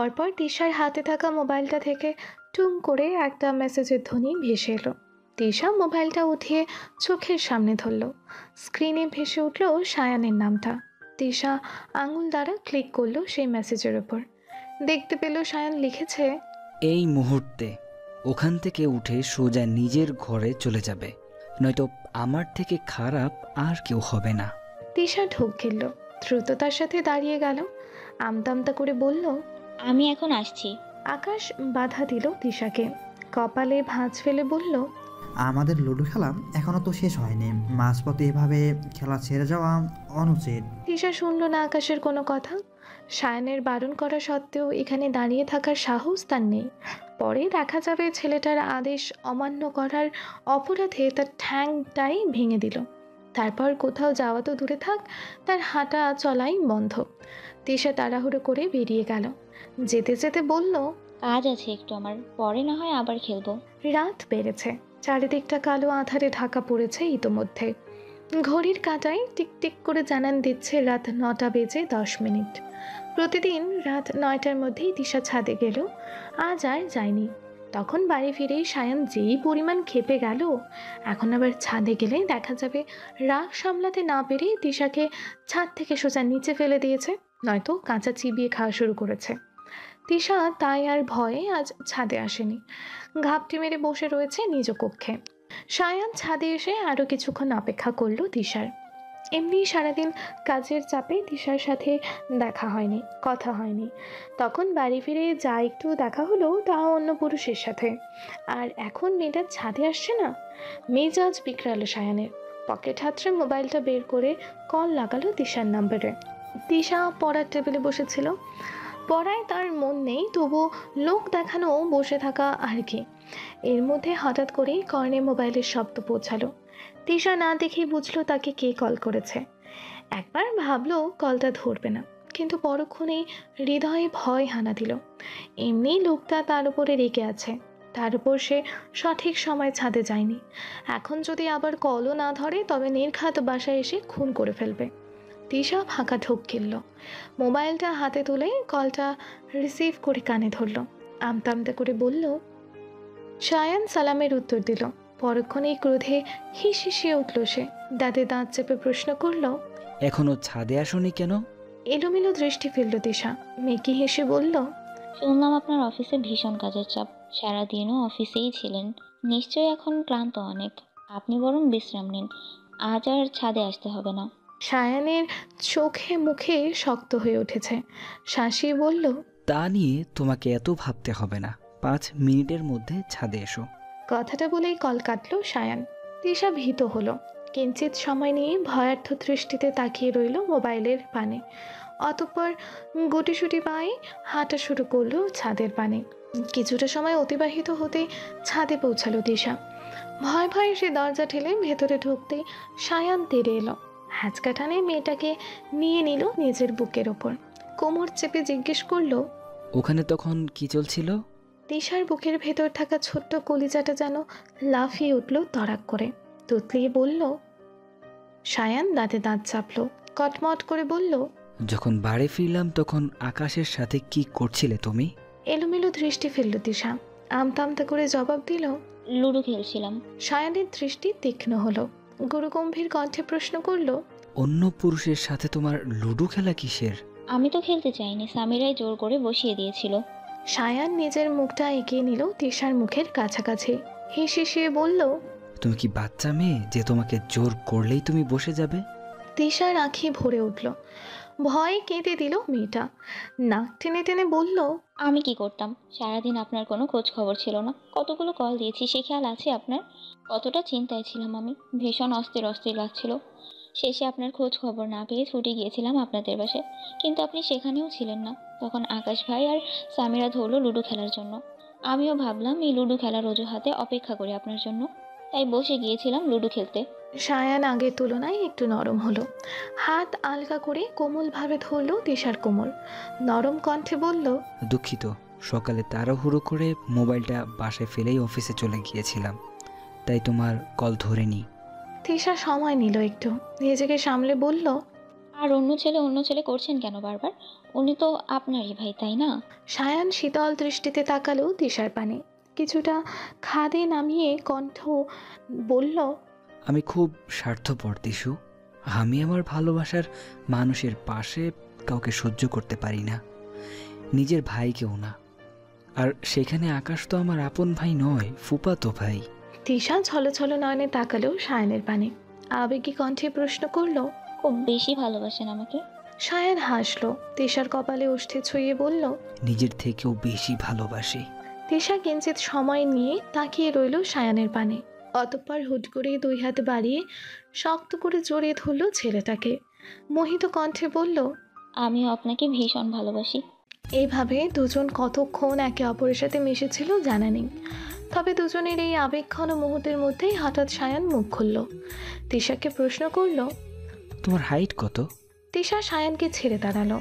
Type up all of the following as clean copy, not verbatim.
পরপর তিশার হাতে থাকা মোবাইলটা থেকে টুম করে একটা মেসেজের ধ্বনি ভেসে এলো। তিশা মোবাইলটা উঠিয়ে চোখের সামনে ধরল। স্ক্রিনে ভেসে উঠল সায়ানের নামটা। তিশা আঙুল দ্বারা ক্লিক করলো সেই মেসেজের ওপর। দেখতে পেল সায়ান লিখেছে, এই মুহূর্তে ওখান থেকে উঠে সোজা নিজের ঘরে চলে যাবে, নয়তো আমার থেকে খারাপ আর কেউ হবে না। তিশা ঢোক গেল, দ্রুততার সাথে দাঁড়িয়ে গেল। আমতা করে বলল, আমি এখন আসছি। আকাশ বাধা দিল তিশাকে। কপালে ভাঁজ ফেলে বলল, আমাদের লুডো খেলা এখনো তো শেষ হয়নি, মাঝপথে এভাবে খেলা ছেড়ে যাওয়া অনুচিত। তিশা শুনল না আকাশের কোনো কথা। সায়নের বারণ করা সত্ত্বেও এখানে দাঁড়িয়ে থাকার সাহস তার নেই। পরে দেখা যাবে ছেলেটার আদেশ অমান্য করার অপরাধে তার ঠ্যাংটাই ভেঙে দিল। তারপর কোথাও যাওয়া তো দূরে থাক, তার হাঁটা চলাই বন্ধ। তিশা তাড়াহুড়ো করে বেরিয়ে গেল। যেতে যেতে বলল, কাজ আছে একটু আমার, পরে না হয় আবার খেলবো। রাত বেড়েছে, চারিদিকটা কালো আঁধারে ঢাকা পড়েছে ইতোমধ্যে। ঘড়ির কাঁটায় টিকটিক করে জানান দিচ্ছে রাত 9:10। প্রতিদিন রাত 9টার মধ্যেই তিশা ছাদে গেল, আজ আর যায়নি। তখন বাড়ি ফিরেই সায়ান যেই পরিমাণ ক্ষেপে গেল, এখন আবার ছাদে গেলে দেখা যাবে রাগ সামলাতে না পেরে তিশাকে ছাদ থেকে সোজা নিচে ফেলে দিয়েছে, নয়তো কাঁচা চিবিয়ে খাওয়া শুরু করেছে। তিশা তাই আর ভয়ে আজ ছাদে আসেনি, ঘাপটি মেরে বসে রয়েছে নিজ কক্ষে। সায়ান ছাদে এসে আরও কিছুক্ষণ অপেক্ষা করলো তিশার। এমনি সারাদিন কাজের চাপে তিশার সাথে দেখা হয়নি, কথা হয়নি। তখন বাড়ি ফিরে যা একটু দেখা হলো তাও অন্য পুরুষের সাথে। আর এখন মেয়েটা ছাদে আসছে না, মেজাজ বিকরালো সায়ানের। পকেট হাতড়ে মোবাইলটা বের করে কল লাগালো তিশার নাম্বারে। তিশা পড়ার টেবিলে বসেছিল। পড়ায় তার মন নেই, তবু লোক দেখানো বসে থাকা আর কি। এর মধ্যে হঠাৎ করেই কর্ণে মোবাইলের শব্দ পৌঁছালো। তিশা না দেখেই বুঝলো তাকে কে কল করেছে। একবার ভাবলো কলটা ধরবে না, কিন্তু পরক্ষণেই হৃদয়ে ভয় হানা দিল। এমনি লোকটা তার উপরে রেগে আছে, তার উপর সে সঠিক সময় ছাদে যায়নি। এখন যদি আবার কলও না ধরে তবে নির্ঘাত বাসায় এসে খুন করে ফেলবে। তিশা ফাঁকা ঢোক গেল, মোবাইলটা হাতে তুলে কলটা রিসিভ করে কানে ধরল। আমতা করে বলল, সায়ান সালামের উত্তর দিল। পরক্ষণেই ক্রোধে হিসিয়ে উঠল সে। দাঁতে দাঁত চেপে প্রশ্ন করল, এখনো ছাদে আসোনি কেন? এলোমেলো দৃষ্টি ফেলল তিশা। মেকি হেসে বলল, শুনলাম আপনার অফিসে ভীষণ কাজের চাপ, সারাদিনও অফিসেই ছিলেন, নিশ্চয়ই এখন ক্লান্ত অনেক। আপনি বরং বিশ্রাম নিন, আজ আর ছাদে আসতে হবে না। সায়ানের চোখে মুখে শক্ত হয়ে উঠেছে। শাসিয়ে বলল, তা নিয়ে তোমাকে এত ভাবতে হবে না, 5 মিনিটের মধ্যে ছাদে এসো। কথাটা বলেই কল কাটল সায়ান। তিশা ভীত হলো। কিঞ্চিত সময় নিয়ে ভয়ার্থ দৃষ্টিতে তাকিয়ে রইল মোবাইলের পানে। অতঃপর গুটিসুটি পায়ে হাঁটা শুরু করলো ছাদের পানে। কিছুটা সময় অতিবাহিত হতেই ছাদে পৌঁছালো তিশা। ভয়ে ভয়ে সে দরজা ঠেলে ভেতরে ঢুকতেই সায়ান তেড়ে এলো। হ্যাঁচকা টানে মেয়েটাকে নিয়ে নিল নিজের বুকের ওপর। কোমর চেপে জিজ্ঞেস করলো, ওখানে তখন কি চলছিল? তিশার বুকের ভেতর থাকা ছোট্ট কলিজাটা যেন লাফিয়ে উঠল তড়াক করে। তুতলিয়ে বলল। সায়ান দাঁতে দাঁত চাপলো, কটমট করে বলল, যখন বাড়ি ফিরলাম তখন আকাশের সাথে কি করছিলে তুমি? এলোমেলো দৃষ্টি ফেলল তিশা। আমতা করে জবাব দিল, লুডো খেলছিলাম। সায়ানের দৃষ্টি তীক্ষ্ণ হলো। গুরুগম্ভীর কণ্ঠে প্রশ্ন করল, অন্য পুরুষের সাথে তোমার লুডো খেলা কিসের? আমি তো খেলতে চাইনি, সামিরাই জোর করে বসিয়ে দিয়েছিল। সায়ান নিজের মুখটা এগিয়ে নিল তিশার মুখের কাছাকাছি। হিসিয়ে বলল, তুমি কি বাচ্চা মেয়ে যে তোমাকে জোর করলেই তুমি বসে যাবে? তিশার আঁখি ভরে উঠল। ভয়ে কেঁদে দিল মেয়েটা। নাক টেনে টেনে বলল, আমি কি করতাম? সারাদিন আপনার কোনো খোঁজ খবর ছিল না। কতগুলো কল দিয়েছি, সে খেয়াল আছে আপনার? কতটা চিন্তায় ছিলাম আমি, ভীষণ অস্থির অস্থির লাগছিল। শেষে আপনার খোঁজ খবর না পেয়ে ছুটে গিয়েছিলাম আপনাদের বাসায়, কিন্তু আপনি সেখানেও ছিলেন না। তখন আকাশ ভাই আর সামিরা ধরলো লুডো খেলার জন্য। আমিও ভাবলাম এই লুডো খেলার অজুহাতে অপেক্ষা করি আপনার জন্য, তাই বসে গিয়েছিলাম লুডো খেলতে। সায়ান আগের তুলনায় একটু নরম হলো। হাত আলগা করে কোমলভাবে ধরল তিশার কোমল। নরম কণ্ঠে বলল, দুঃখিত, সকালে তাড়াহুড়ো করে মোবাইলটা বাসায় ফেলেই অফিসে চলে গিয়েছিলাম, তাই তোমার কল ধরেনি। তিশা সময় নিল একটু, নিজেকে সামলে বলল, আর অন্য ছেলে করছেন কেন বারবার? উনি তো আপনারই ভাই, তাই না? সায়ান শীতল দৃষ্টিতে তাকালো তিশার পানে, কিছুটা খাদে নামিয়ে কণ্ঠ বলল, আমি খুব স্বার্থপর দিশু। আমি আমার ভালোবাসার মানুষের পাশে কাউকে সহ্য করতে পারি না, নিজের ভাইকেও না। আর সেখানে আকাশ তো আমার আপন ভাই নয়, ফুপাতো ভাই। তিশা ছলছল নয়নে তাকালো সায়ানের পানে, আবেগী কণ্ঠে প্রশ্ন করলো। খুব বেশি ভালোবাসেন আমাকে? সায়ান হাসলো, তিশার কপালে ওষ্ঠে ছুঁয়ে বলল। নিজের থেকেও বেশি ভালোবাসি। তিশা কিঞ্চিত সময় নিয়ে তাকিয়ে রইল সায়ানের পানে, অতঃপর হুট করে দুই হাত বাড়িয়ে শক্ত করে জড়িয়ে ধরল ছেলেটাকে, মোহিত কণ্ঠে বলল। আমিও আপনাকে ভীষণ ভালোবাসি। এইভাবে দুজন কতক্ষণ একে অপরের সাথে মিশেছিল জানা নেই, তবে দুজনের এই আবেগঘন মুহূর্তের মধ্যেই হঠাৎ সায়ান মুখ খুলল, তিশাকে প্রশ্ন করলো। তোমার হাইট কত? তিশা সায়ানকে ছেড়ে দাঁড়ালো,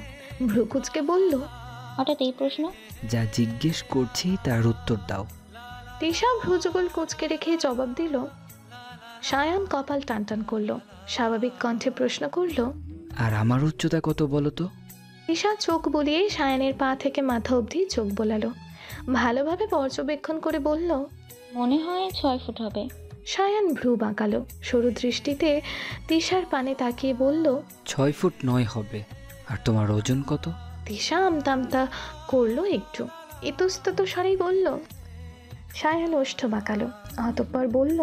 ভ্রুকুচকে বলল। হঠাৎ এই প্রশ্ন? যা জিজ্ঞেস করছি তার উত্তর দাও। তিশা ভ্রুযুগল কুচকে রেখে জবাব দিল। সায়ান কপাল টানটান করলো, স্বাভাবিক কণ্ঠে প্রশ্ন করলো। আর আমার উচ্চতা কত বলো তো? তিশা চোখ বুলিয়ে সায়ানের পা থেকে মাথা অবধি চোখ বোলালো, ভালোভাবে পর্যবেক্ষণ করে বলল। মনে হয় 6 ফুট হবে। সায়ান ভ্রু বাঁকালো, সরু দৃষ্টিতে তিশার পানে তাকিয়ে বলল। 6 ফুট 9 হবে। আর তোমার ওজন কত? তিশা আমতা করলো একটু, ইতস্তত স্বরেই বলল। সায়ান ওষ্ঠ বাঁকালো, অতঃপর বলল।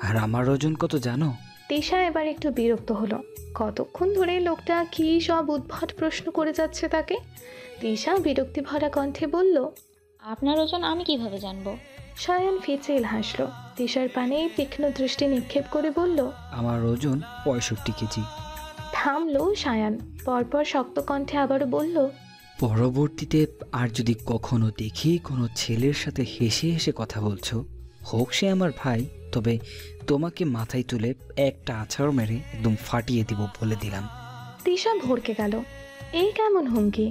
আর আমার ওজন কত জানো? তিশা এবার একটু বিরক্ত হলো, কতক্ষণ ধরে লোকটা কী সব উদ্ভট প্রশ্ন করে যাচ্ছে তাকে। তিশা বিরক্তি ভরা কণ্ঠে বলল। আপনার ওজন আমি কিভাবে জানবো? সায়ান ফিচেল হাসলো, তিশার পানে তীক্ষ্ণ দৃষ্টি নিক্ষেপ করে বলল। আমার ওজন 65 কেজি। থামলো সায়ান, পরপর শক্ত কণ্ঠে আবারও বলল। পরবর্তীতে আর যদি কখনো দেখি কোনো ছেলের সাথে হেসে হেসে কথা বলছো, হোক সে আমার ভাই, তবে তোমাকে মাথায় তুলে একটা আছাড় মেরে একদম ফাটিয়ে দিব বলে দিলাম। তিশা ভড়কে গেল, এই কেমন হুমকি?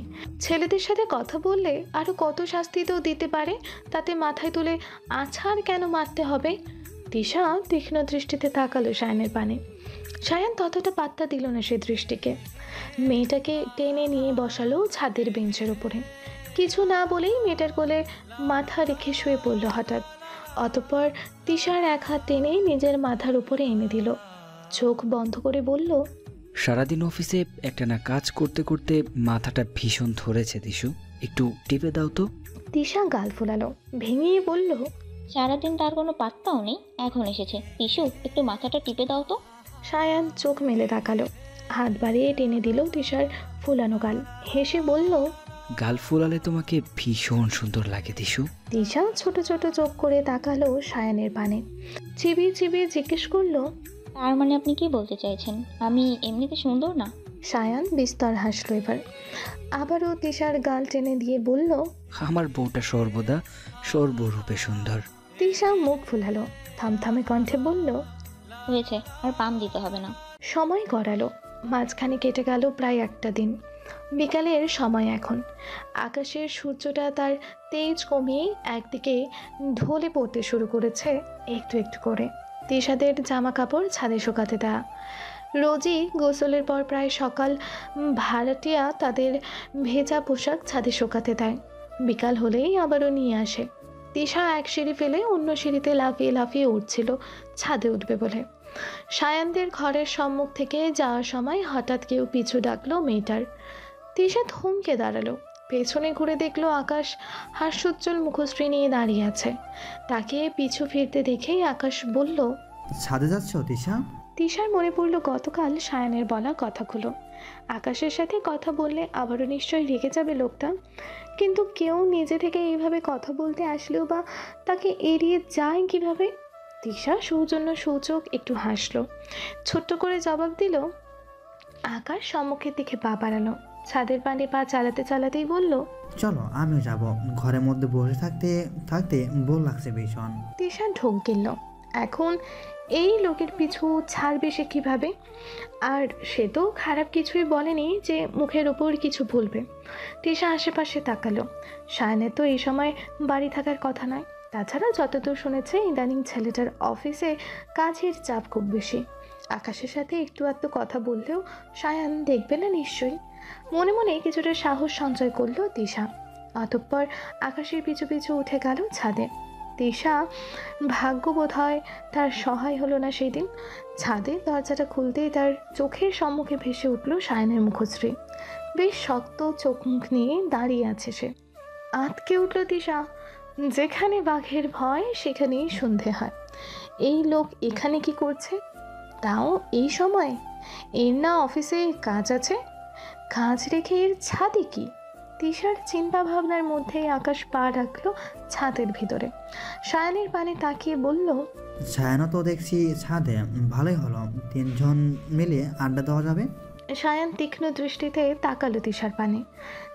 ছেলেদের সাথে কথা বললে আরো কত শাস্তি তো দিতে পারে, তাতে মাথায় তুলে আছাড় কেন মারতে হবে? তিশা তীক্ষ্ণ দৃষ্টিতে তাকালো সায়ানের পানে। সায়ান ততটা পাত্তা দিল না সে দৃষ্টিকে, মেয়েটাকে টেনে নিয়ে বসালো ছাদের বেঞ্চের ওপরে, কিছু না বলেই মেয়েটার কোলে মাথা রেখে শুয়ে পড়ল হঠাৎ, অতঃপর তিশার এক হাত টেনে নিজের মাথার উপরে এনে দিল, চোখ বন্ধ করে বলল। সারাদিন অফিসে একটানা কাজ করতে করতে মাথাটা ভীষণ ধরেছে দিশু, একটু টিপে দাও তো। তিশা গাল ফোলালো, ভেঙিয়ে বলল। সারাদিন তার কোনো পাত্তাও নেই, এখন এসেছে। টিসু, একটু মাথাটা টিপে দাও তো। সায়ান চোখ মেলে তাকালো, হাত বাড়িয়ে টেনে দিল তিশার ফুলানো গাল, হেসে বলল। গাল ফুলালে তোমাকে ভীষণ সুন্দর লাগে দিশু। তিশা ছোট ছোট চোখ করে তাকালো সায়ানের পানে, চিবিয়ে চিবিয়ে জিজ্ঞেস করলো। তার মানে আপনি কি বলতে চাইছেন আমি এমনিতে সুন্দর না? সায়ান বিস্তর হাসলো এবার, আবারও তিশার গাল টেনে দিয়ে বলল। আমার বউটা সর্বদা সর্বরূপে সুন্দর। তিশা মুখ ফুলালো, থামথামে কণ্ঠে বলল। হয়েছে, আর পাম দিতে হবে না। সময় গড়ালো, মাঝখানে কেটে গেল প্রায় একটা দিন। বিকালের সময় এখন, আকাশের সূর্যটা তার তেজ কমিয়ে একদিকে ঢলে পড়তে শুরু করেছে একটু একটু করে। তিশাদের জামা কাপড় ছাদে শুকাতে দেয়া, রোজই গোসলের পর প্রায় সকাল ভাড়াটিয়া তাদের ভেজা পোশাক ছাদে শুকাতে দেয়, বিকাল হলেই আবারও নিয়ে আসে। তিশা এক সিঁড়ি ফেলে অন্য সিঁড়িতে লাফিয়ে লাফিয়ে উঠছিল ছাদে উঠবে বলে। সায়ানদের ঘরের সম্মুখ থেকে যাওয়ার সময় হঠাৎ কেউ পিছু ডাকলো মেয়েটার। তিশা থমকে দাঁড়ালো, পেছনে ঘুরে দেখলো আকাশ হাস্যোজ্জ্বল মুখশ্রী নিয়ে দাঁড়িয়ে আছে। তাকে পিছু ফিরতে দেখেই আকাশ বলল। ছাদে যাচ্ছ তিশা? তিশার মনে পড়লো গতকাল সায়ানের বলা কথাগুলো, আকাশের সাথে কথা বললে আবারও নিশ্চয়ই রেগে যাবে লোকটা, কিন্তু কেউ নিজে থেকে এইভাবে কথা বলতে আসলেও বা তাকে এড়িয়ে যায় কিভাবে? তিশা সৌজন্য সূচক একটু হাসলো, ছোট্ট করে জবাব দিল। আকাশ সম্মুখের দিকে পা বাড়ালো, ছাদের পানে পা চালাতে চালাতেই বলল। চলো আমিও যাব, ঘরের মধ্যে বসে থাকতে থাকতে বোর লাগছে ভীষণ। তিশা ঢোক গেল, এখন এই লোকের পিছু ছাড়বে সে কীভাবে? আর সে তো খারাপ কিছুই বলেনি যে মুখের ওপর কিছু বলবে। তিশা আশেপাশে তাকালো, সায়নের তো এই সময় বাড়ি থাকার কথা নয়, তাছাড়া যতদূর শুনেছে ইদানিং ছেলেটার অফিসে কাজের চাপ খুব বেশি, আকাশের সাথে একটু আধটু কথা বললেও সায়ান দেখবে না নিশ্চয়ই। মনে মনে কিছুটা সাহস সঞ্চয় করলো তিশা। অতঃপর আকাশের পিছু পিছু উঠে গেল ছাদে। তিশা ভাগ্য বোধ হয় তার সহায় হলো না সেই দিন। ছাদের দরজাটা খুলতেই তার চোখের সম্মুখে ভেসে উঠল সায়ানের মুখশ্রী। বেশ শক্ত চোখ মুখ নিয়ে দাঁড়িয়ে আছে সে। আঁতকে উঠল তিশা। যেখানে বাঘের ভয় সেখানেই সন্ধে হয়। এই লোক এখানে কি করছে, তাও এই সময়? এর না অফিসে কাজ আছে? কাজ রেখে এর ছাদে কি? তিশার চিন্তা ভাবনার মধ্যেই আকাশ পা রাখলো ছাদের ভিতরে। সায়ানের পানে তাকিয়ে বলল, ছায়ানো তো দেখছি ছাদে, ভালোই হলো, 3জন মিলে আড্ডা দেওয়া যাবে। সায়ান তীক্ষ্ণ দৃষ্টিতে তাকালো তিশার পানে,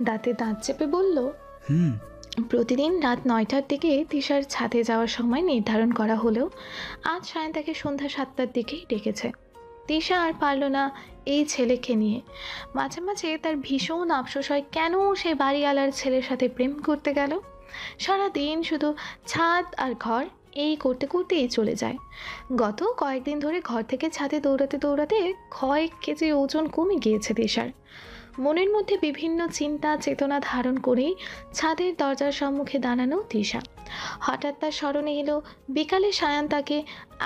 দাঁতে দাঁত চেপে বলল, হুম। প্রতিদিন রাত 9টার দিকে তিশার ছাদে যাওয়ার সময় নির্ধারণ করা হলেও আজ সায়ান তাকে সন্ধ্যা 7টার দিকেই ডেকেছে। তিশা আর পারল না এই ছেলেকে নিয়ে। মাঝে মাঝে তার ভীষণ আফসোস হয় কেন সে বাড়িওয়ালার ছেলের সাথে প্রেম করতে গেল। সারাদিন শুধু ছাদ আর ঘর এই করতে করতেই চলে যায়। গত কয়েকদিন ধরে ঘর থেকে ছাদে দৌড়াতে দৌড়াতে কয়েক কেজি ওজন কমে গিয়েছে তিশার। মনের মধ্যে বিভিন্ন চিন্তা চেতনা ধারণ করেই ছাদের দরজার সম্মুখে দাঁড়ানো তিশা। হঠাৎ তার স্মরণে এলো বিকালে সায়ান তাকে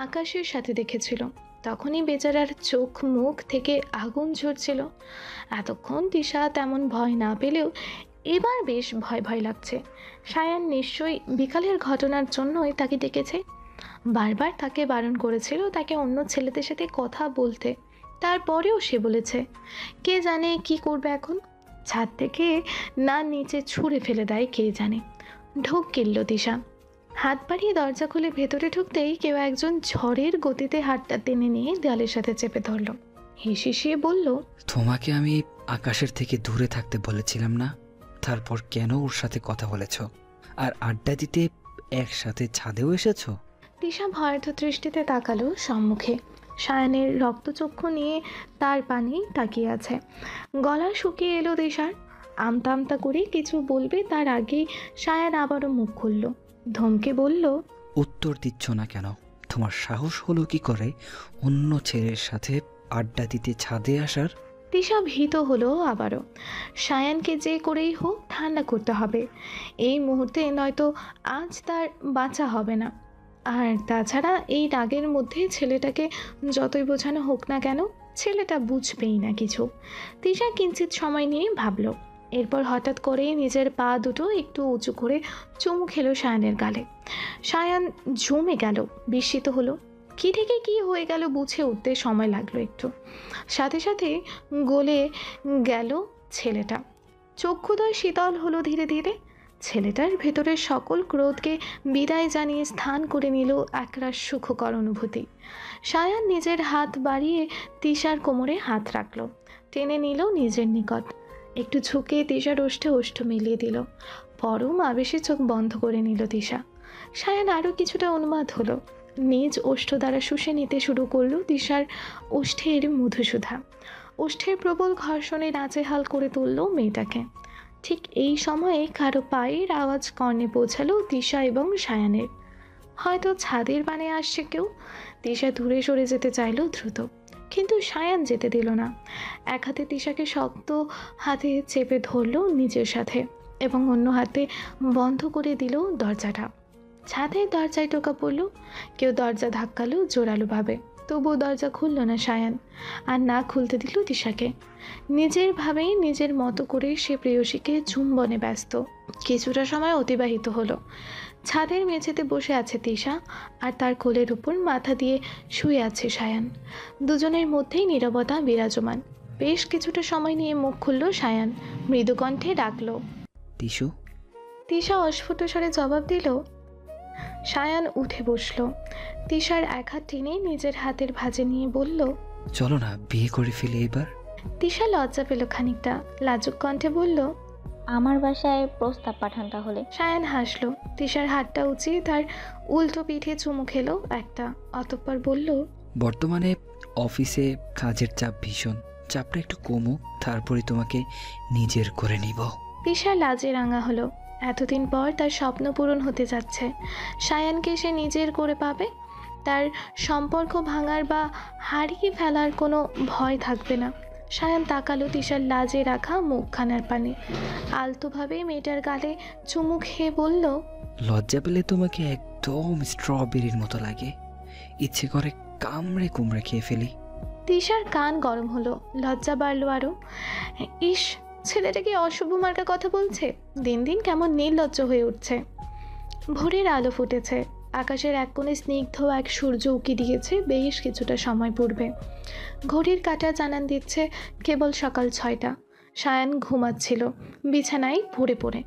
আকাশের সাথে দেখেছিল। তখনই বেচারার চোখ মুখ থেকে আগুন ঝরছিল। এতক্ষণ তিশা তেমন ভয় না পেলেও এবার বেশ ভয় ভয় লাগছে। সায়ান নিশ্চয়ই বিকালের ঘটনার জন্যই তাকে ডেকেছে। বারবার তাকে বারণ করেছিল তাকে অন্য ছেলেদের সাথে কথা বলতে, তারপরেও সে বলেছে। কে জানে কি করবে এখন, ছাদ থেকে না নিচে ছুঁড়ে ফেলে দেয় কে জানে। ঢোক গিলল তিশা। হাত বাড়িয়ে দরজা খুলে ভেতরে ঢুকতেই কেউ একজন ঝড়ের গতিতে হাতটা টেনে নিয়ে দেয়ালের সাথে চেপে ধরল। হেসে বলল, তোমাকে আমি আকাশের থেকে দূরে থাকতে বলেছিলাম না? তারপর কেন ওর সাথে কথা বলেছ? আর আড্ডা দিতে একসাথে ছাদেও এসেছো? তিশা ভয়ার্থ দৃষ্টিতে তাকালো সম্মুখে। সায়ানের রক্তচক্ষু নিয়ে তার পানেই তাকিয়ে আছে। গলা শুকিয়ে এলো তিশার। আমতা আমতা করে কিছু বলবে তার আগেই সায়ান আবারও মুখ খুলল। ধমকে বলল, উত্তর দিচ্ছ না কেন? তোমার সাহস হলো কি করে অন্য ছেলের সাথে আড্ডা দিতে ছাদে আসার? তিশা ভীত হলো আবারও। সায়ানকে যে করেই হোক ঠান্ডা করতে হবে এই মুহূর্তে, নয়তো আজ তার বাঁচা হবে না। আর তাছাড়া এই রাগের মধ্যে ছেলেটাকে যতই বোঝানো হোক না কেন ছেলেটা বুঝবেই না কিছু। তিশা কিঞ্চিত সময় নিয়ে ভাবল। এরপর হঠাৎ করেই নিজের পা দুটো একটু উঁচু করে চুমু খেলো সায়ানের গালে। সায়ান জমে গেল, বিস্মিত হলো। কী থেকে কী হয়ে গেল বুঝে উঠতে সময় লাগলো একটু। সাথে সাথে গলে গেল ছেলেটা। চক্ষুদয় শীতল হলো ধীরে ধীরে। ছেলেটার ভেতরের সকল ক্রোধকে বিদায় জানিয়ে স্থান করে নিল একরাশ সুখকর অনুভূতি। সায়ান নিজের হাত বাড়িয়ে তিশার কোমরে হাত রাখল, টেনে নিল নিজের নিকট। একটু ঝুঁকে তিশার ওষ্ঠে ওষ্ঠ মিলিয়ে দিল। পরম আবেশে চোখ বন্ধ করে নিল তিশা। সায়ান আরও কিছুটা উন্মাদ হলো। নিজ ওষ্ঠ দ্বারা শুষে নিতে শুরু করলো তিশার ওষ্ঠের মধুসূধা। ওষ্ঠের প্রবল ঘর্ষণে নাচেহাল করে তুলল মেয়েটাকে। ঠিক এই সময়ে কারো পায়ের আওয়াজ কর্ণে পৌঁছালো তিশা এবং সায়ানের। হয়তো ছাদের পানে আসছে কেউ। তিশা দূরে সরে যেতে চাইল দ্রুত, কিন্তু সায়ান যেতে দিল না। এক হাতে তিশাকে শক্ত হাতে চেপে ধরল নিজের সাথে এবং অন্য হাতে বন্ধ করে দিল দরজাটা। ছাদের দরজায় টোকা পড়ল। কেউ দরজা ধাক্কালো জোরালোভাবে, তবুও দরজা খুলল না সায়ান। আর না খুলতে দিল তিশাকে। নিজের ভাবেই নিজের মতো করে সে প্রেয়সীকে চুম্বনে ব্যস্ত। কিছুটা সময় অতিবাহিত হলো। ছাদের মেঝেতে বসে আছে তিশা আর তার কোলের উপর মাথা দিয়ে শুয়ে আছে সায়ান। দুজনের মধ্যেই নীরবতা বিরাজমান। বেশ কিছুটা সময় নিয়ে মুখ খুলল সায়ান, মৃদুকণ্ঠে ডাকলো, টিসু। তিশা অস্ফুট স্বরে জবাব দিল। সায়ান উঠে বসল। তিশার এক হাত টেনে নিজের হাতের ভাঁজে নিয়ে বলল, চলো না বিয়ে করে ফেলি এবার। তিশা লজ্জা পেল খানিকটা, লাজুক কণ্ঠে বলল, আমার বাসায় প্রস্তাব পাঠান তাহলে। সায়ান হাসলো। তিশার হাতটা উঁচিয়ে তার উল্টো পিঠে চুমু খেলো একটা, অতঃপর বলল, বর্তমানে অফিসে কাজের চাপ ভীষণ, চাপটা একটু কমুক, তারপরে তোমাকে নিজের করে নিব। তিশা লাজে রাঙা হলো। এতদিন পর তার স্বপ্ন পূরণ হতে যাচ্ছে। সায়ানকে সে নিজের করে পাবে। তার সম্পর্ক ভাঙার বা হারিয়ে ফেলার কোনো ভয় থাকবে না। সায়ান তাকালো তিশার লাজে রাখা মুখখানার পানে, আলতোভাবে মেয়েটার গালে চুমু খেয়ে বলল, লজ্জা পেলে তোমাকে একদম স্ট্রবেরির মতো লাগে, ইচ্ছে করে কামড়ে কুমড়ে খেয়ে ফেলি। তিশার কান গরম হলো, লজ্জা বাড়লো আরও। ইস, ছেলেটা কি অশুভ মার্কা কথা বলছে, দিন দিন কেমন নির্লজ্জ হয়ে উঠছে। ভোরের আলো ফুটেছে, আকাশের এক কোণে স্নিগ্ধ এক সূর্য উকি দিয়েছে বেশ কিছুটা সময় পূর্বে। ঘড়ির কাঁটা জানান দিচ্ছে কেবল সকাল 6টা। সায়ান ঘুমাচ্ছিল বিছানায় পড়ে পড়ে।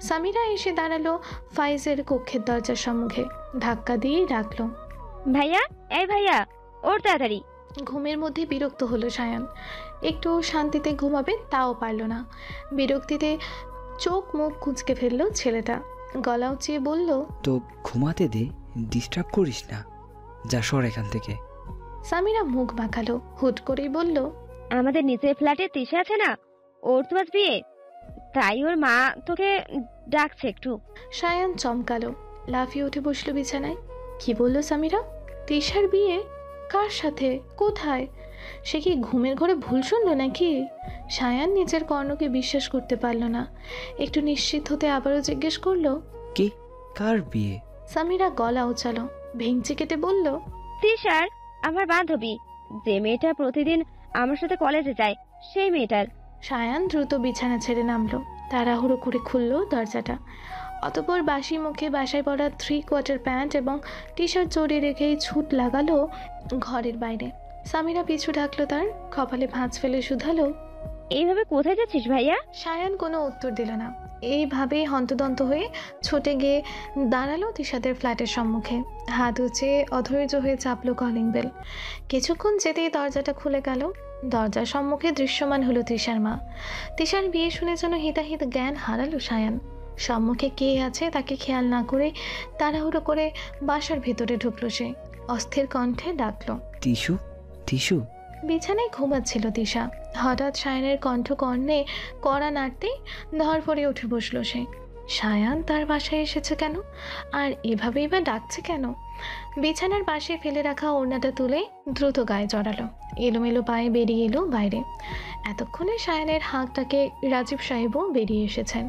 সামিরা এসে দাঁড়ালো ফাইজের কক্ষের দরজার সম্মুখে, ধাক্কা দিয়ে ডাকলো, ভাইয়া, এই ভাইয়া, ওর তাড়াতাড়ি। ঘুমের মধ্যে বিরক্ত হলো সায়ান। একটু শান্তিতে ঘুমাবে তাও পারল না। বিরক্তিতে চোখ মুখ কুঁচকে ফেললো ছেলেটা, গলা উঁচিয়ে বলল, তো ঘুমাতে দে, ডিস্টার্ব করিস না, যা সর এখান থেকে। সামিরা মুখ বাঁকালো, হুট করেই বলল, আমাদের নিচের ফ্ল্যাটে তিশা আছে না, ওর তো আজ বিয়ে, তাই ওর মা তোকে ডাকছে একটু। সায়ান চমকালো, লাফিয়ে উঠে বসলো বিছানায়। কি বলল সামিরা? তিশার বিয়ে? কার সাথে? কোথায়? সে কি ঘুমের ঘরে ভুল শুনল নাকি? সায়ান নিজের কর্ণকে বিশ্বাস করতে পারল না। একটু নিশ্চিত হতে আবারও জিজ্ঞেস করলো, কি? কার বিয়ে? সামিরা গলা উচালো, ভেঙচি কেটে বলল, তিশার, আমার বান্ধবী, যে মেয়েটা প্রতিদিন আমার সাথে কলেজে যায়, সেই মেয়েটার। সায়ান দ্রুত বিছানা ছেড়ে নামলো, তাড়াহুড়ো করে খুললো দরজাটা। অতঃপর বাসি মুখে বাসায় পরা 3/4 প্যান্ট এবং টি শার্ট জড়িয়ে রেখেই ছুট লাগালো ঘরের বাইরে। সামিরা পিছু ঢাকলো তার, কপালে ভাঁজ ফেলে শুধালো, এইভাবে কোথায় যাচ্ছিস ভাইয়া? সায়ান কোনো উত্তর দিল না। এইভাবেই হন্তদন্ত হয়ে ছুটে গিয়ে দাঁড়ালো তিশাদের ফ্ল্যাটের সম্মুখে। হাত উঁচে অধৈর্য হয়ে চাপলো কলিং বেল। কিছুক্ষণ যেতেই দরজাটা খুলে গেল। দরজার সম্মুখে দৃশ্যমান হলো তিশার মা। তিশার বিয়ে শুনে যেন হিতাহিত জ্ঞান হারালো সায়ান। সম্মুখে কে আছে তাকে খেয়াল না করে তাড়াহুড়ো করে বাসার ভেতরে ঢুকলো সে। অস্থির কণ্ঠে ডাকলো, টিস্যু, টিস্যু। বিছানায় ঘুমাচ্ছিল তিশা। হঠাৎ সায়ানের কণ্ঠ কর্ণে কড়া নাড়তেই ধরফড়ে উঠে বসলো সে। সায়ান তার বাসায় এসেছে কেন, আর এভাবেই বা ডাকছে কেন? বিছানার পাশে ফেলে রাখা ওড়নাটা তুলে দ্রুত গায়ে জড়ালো, এলোমেলো পায়ে বেরিয়ে এলো বাইরে। এতক্ষণে সায়ানের হাঁকটাকে রাজীব সাহেবও বেরিয়ে এসেছেন।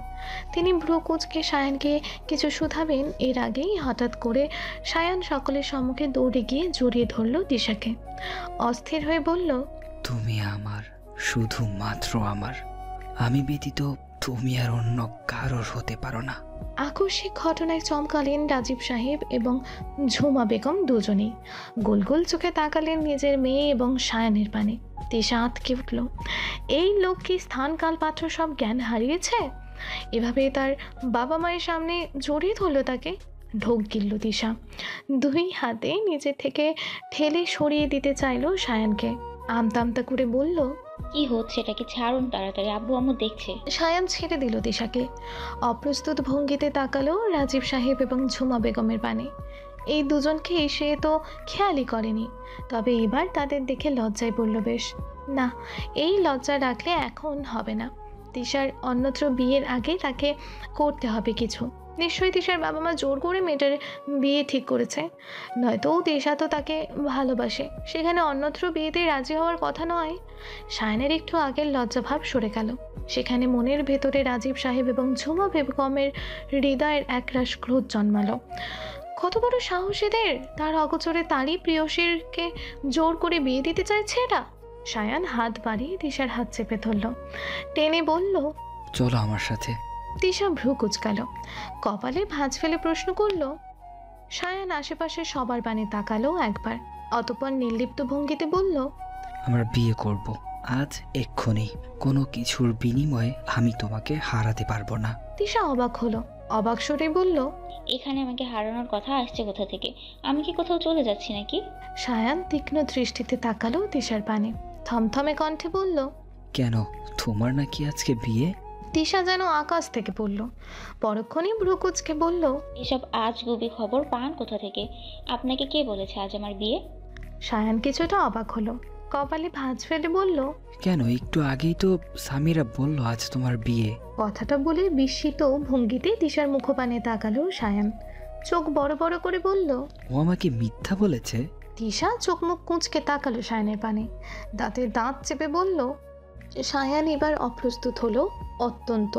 তিনি ভ্রু কুঁচকে সায়ানকে কিছু শুধাবেন এর আগেই হঠাৎ করে সায়ান সকলের সম্মুখে দৌড়ে গিয়ে জড়িয়ে ধরল দিশাকে। অস্থির হয়ে বলল, তুমি আমার, শুধুমাত্র আমার, আমি ব্যতীত তুমি আর অন্য কারোর হতে পারো না। আকস্মিক ঘটনায় চমকালেন রাজীব সাহেব এবং ঝুমা বেগম দুজনেই। গোল গোল চোখে তাকালেন নিজের মেয়ে এবং সায়ানের পানে। তিশা আঁতকে উঠল। এই লোক কি স্থান কাল পাত্র সব জ্ঞান হারিয়েছে? এভাবে তার বাবা মায়ের সামনে জড়িয়ে ধরল তাকে। ঢোক গিলল তিশা, দুই হাতে নিজে থেকে ঠেলে সরিয়ে দিতে চাইলো সায়ানকে। আমতা আমতা করে বলল, কি হচ্ছে, এটাকে ছাড়ুন তাড়াতাড়ি, আব্বু আম্মু দেখছে। সায়ান ছেড়ে দিল দিশাকে। অপ্রস্তুত ভঙ্গিতে তাকালো রাজীব সাহেব এবং ঝুমা বেগমের পানে। এই দুজনকে সে তো খেয়ালই করেনি, তবে এবার তাদের দেখে লজ্জায় পড়ল বেশ। না, এই লজ্জা রাখলে এখন হবে না। তিশার অন্যত্র বিয়ের আগে তাকে করতে হবে কিছু। নিশ্চয়ই তিশার বাবা মা জোর করে মেয়েটার বিয়ে ঠিক করেছে, নয়তো তিশা তো তাকে ভালোবাসে, সেখানে অন্যত্র বিয়েতে রাজি হওয়ার কথা নয়। সায়নের একটু আগের লজ্জাভাব সরে গেল। সেখানে মনের ভেতরে রাজীব সাহেব এবং ঝুমা বেগমের হৃদয়ের একরাশ ক্রোধ জন্মালো। কত বড় সাহস এদের! তার অগোচরে তারই প্রিয়সীরকে জোর করে বিয়ে দিতে চাইছে এরা। সায়ান হাত বাড়িয়ে তিশার হাত চেপে ধরল, টেনে বলল, চলো আমার সাথে। তিশা ভ্রু কুচকাল, কপালে ভাঁজ ফেলে প্রশ্ন করল। সায়ান আশেপাশে সবার পানে তাকালো একবার, অতঃপর নির্লিপ্ত ভঙ্গিতে বলল, আমরা বিয়ে করব আজ, এক্ষুনি। কোনো কিছুর বিনিময়ে আমি তোমাকে হারাতে পারবো না। তিশা অবাক হলো, অবাক স্বরে বলল, এখানে আমাকে হারানোর কথা আসছে কোথা থেকে? আমি কি কোথাও চলে যাচ্ছি নাকি? সায়ান তীক্ষ্ণ দৃষ্টিতে তাকালো তিশার পানে, থমথমে কণ্ঠে বলল, কেন, তোমার নাকি আজকে বিয়ে? তিশা যেন আকাশ থেকে পড়ল। পরক্ষণে ভ্রু কুচকে বলল, এসব আজগুবি খবর পান কোথা থেকে? আপনাকে কে বলেছে আজ আমার বিয়ে? সায়ান কিছুটা অবাক হলো, কপালে ভাঁজ ফেলে বলল, কেন, একটু আগেই তো সামিরা বলল আজ তোমার বিয়ে। কথাটা বলে বিস্মিত ভঙ্গিতে তিশার মুখপানে তাকালো সায়ান। চোখ বড় বড় করে বলল। ও আমাকে মিথ্যা বলেছে? তিশা চোখ মুখ কুঁচকে তাকালো সায়ানের পানে, দাঁতে দাঁত চেপে বলল। সায়ান এবার অপ্রস্তুত হলো অত্যন্ত।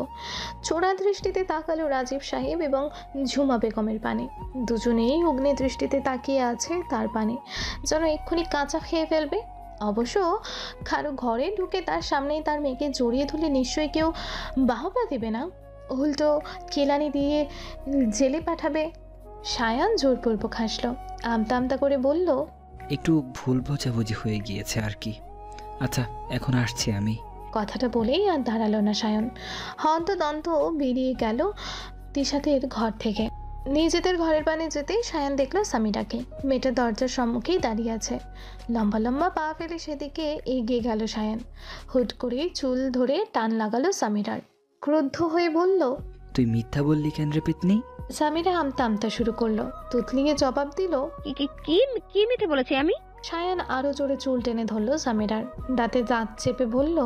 চোরা দৃষ্টিতে তাকালো রাজীব সাহেব এবং ঝুমা বেগমের পানে। দুজনেই অগ্নি দৃষ্টিতে তাকিয়ে আছে তার পানে, যেন এক্ষুনি কাঁচা খেয়ে ফেলবে। অবশ্য কারো ঘরে ঢুকে তার সামনেই তার মেয়েকে জড়িয়ে ধরলে নিশ্চয়ই কেউ বাহবা দেবে না, উল্টো কেলানি দিয়ে জেলে পাঠাবে। সায়ান জোরপূর্বক হাসলো, আমতা আমতা করে বলল। একটু ভুল বোঝাবুঝি হয়ে গিয়েছে আর কি। আচ্ছা, এখন আসছি আমি। কথাটা বলেই আর দাঁড়ালো না সায়ন, হন্তদন্ত বেরিয়ে গেল তিশাতের ঘর থেকে। নিজেদের ঘরের পানে যেতেই সায়ান দেখলো সামিরাকে। মেয়েটা দরজার সম্মুখেই দাঁড়িয়ে আছে। লম্বা লম্বা পা ফেলে সেদিকে এগিয়ে গেল সায়ান। হুট করে চুল ধরে টান লাগালো সামিরার। ক্রুদ্ধ হয়ে বলল। তুই মিথ্যা বললি কেন রে পেতনি? সামিরা আমতা আমতা শুরু করলো। তুতলিয়ে জবাব দিল। কি মিথ্যে বলেছি আমি? সায়ান আরো জোরে চুল টেনে ধরলো সামিরার, দাঁতে দাঁত চেপে বলল।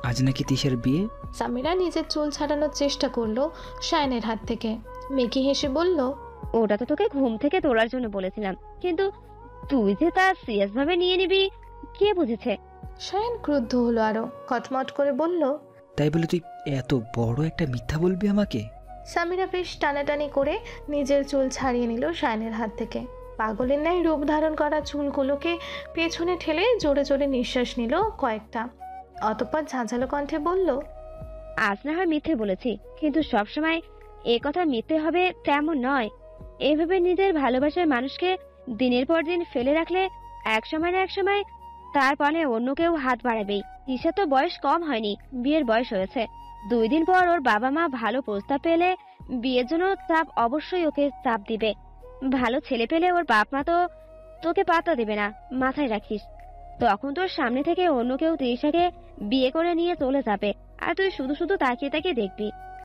আজ নাকি তিশার বিয়ে? সামিরা নিজের চুল ছাড়ানোর চেষ্টা করলো সায়ানের হাত থেকে। মেকি হেসে বলল। ওটা তো তোকে ঘুম থেকে তোলার জন্য বলেছিলাম, কিন্তু তুই যে তা সিরিয়াস ভাবে নিয়ে নিবি কে বুঝেছে? সায়ান ক্রুদ্ধ হলো আরো, কটমট করে বলল। তাই বলে তুই এত বড় একটা মিথ্যা বলবি আমাকে? সামিরা বেশ টানাটানি করে নিজের চুল ছাড়িয়ে নিল সায়ানের হাত থেকে। পাগলের ন্যায় রূপ ধারণ করা চুলগুলোকে পেছনে ঠেলে জোরে জোরে নিঃশ্বাস নিল কয়েকটা, অতঃপর ঝাঁঝালো কণ্ঠে বলল। আজ না হয় মিথ্যে বলেছি, কিন্তু সবসময় এ কথা মিথ্যে হবে তেমন নয়। এভাবে নিজের ভালোবাসার মানুষকে দিনের পর দিন ফেলে রাখলে এক সময় না এক সময় তার পানে অন্য কেউ হাত বাড়াবেই। তিশা তো বয়স কম হয়নি, বিয়ের বয়স হয়েছে। 2 দিন পর ওর বাবা মা ভালো প্রস্তাব পেলে বিয়ের জন্য চাপ অবশ্যই ওকে চাপ দিবে। ভালো ছেলে পেলে ওর বাপ মা তো তোকে পাত্তা দেবে না, মাথায় রাখিস। তখন তোর সামনে থেকে অন্য কেউ তিশাকে বিয়ে করে নিয়ে চলে যাবে, আর তুই শুধু শুধু তাকিয়ে তাকিয়ে দেখবি।